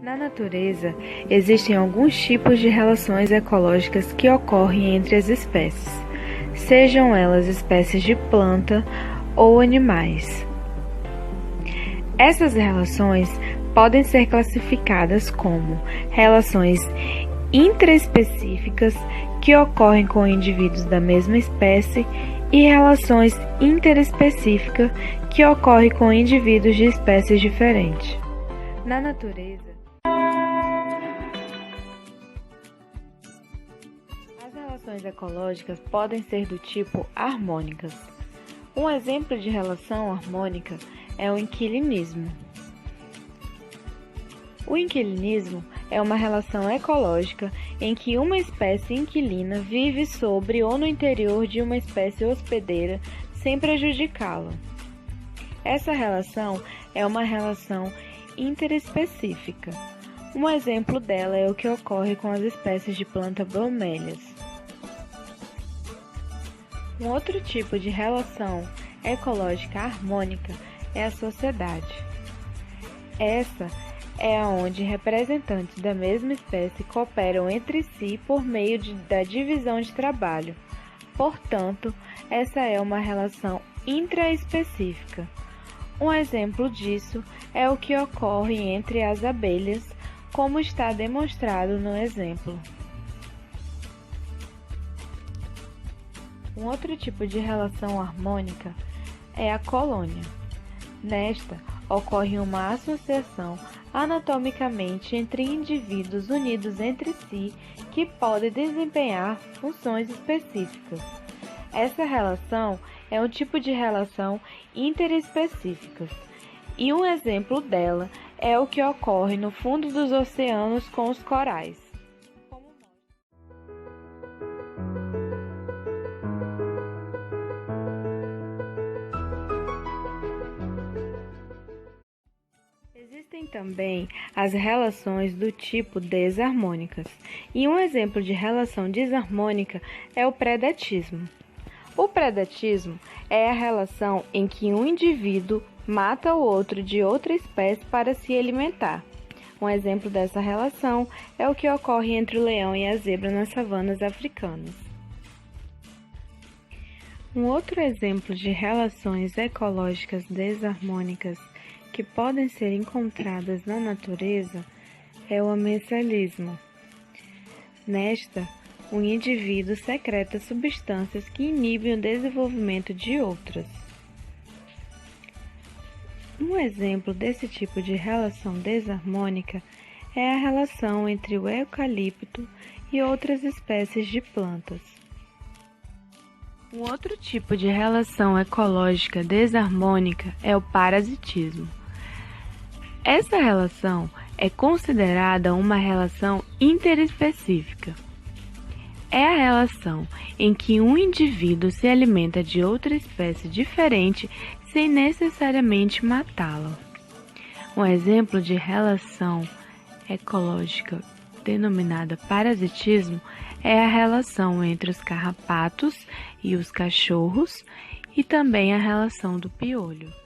Na natureza, existem alguns tipos de relações ecológicas que ocorrem entre as espécies, sejam elas espécies de planta ou animais. Essas relações podem ser classificadas como relações intraespecíficas que ocorrem com indivíduos da mesma espécie e relações interespecíficas que ocorrem com indivíduos de espécies diferentes. Na natureza, as relações ecológicas podem ser do tipo harmônicas. Um exemplo de relação harmônica é o inquilinismo. O inquilinismo é uma relação ecológica em que uma espécie inquilina vive sobre ou no interior de uma espécie hospedeira sem prejudicá-la. Essa relação é uma relação interespecífica. Um exemplo dela é o que ocorre com as espécies de planta bromélias. Um outro tipo de relação ecológica harmônica é a sociedade. Essa é onde representantes da mesma espécie cooperam entre si por meio da divisão de trabalho. Portanto, essa é uma relação intraespecífica. Um exemplo disso é o que ocorre entre as abelhas, como está demonstrado no exemplo. Um outro tipo de relação harmônica é a colônia. Nesta, ocorre uma associação anatomicamente entre indivíduos unidos entre si que podem desempenhar funções específicas. Essa relação é um tipo de relação interespecífica, e um exemplo dela é o que ocorre no fundo dos oceanos com os corais. Existem também as relações do tipo desarmônicas, e um exemplo de relação desarmônica é o predatismo. O predatismo é a relação em que um indivíduo mata o outro de outra espécie para se alimentar. Um exemplo dessa relação é o que ocorre entre o leão e a zebra nas savanas africanas. Um outro exemplo de relações ecológicas desarmônicas que podem ser encontradas na natureza é o amensalismo. Nesta, um indivíduo secreta substâncias que inibem o desenvolvimento de outras. Um exemplo desse tipo de relação desarmônica é a relação entre o eucalipto e outras espécies de plantas. Um outro tipo de relação ecológica desarmônica é o parasitismo. Essa relação é considerada uma relação interespecífica. É a relação em que um indivíduo se alimenta de outra espécie diferente sem necessariamente matá-la. Um exemplo de relação ecológica denominada parasitismo é a relação entre os carrapatos e os cachorros e também a relação do piolho.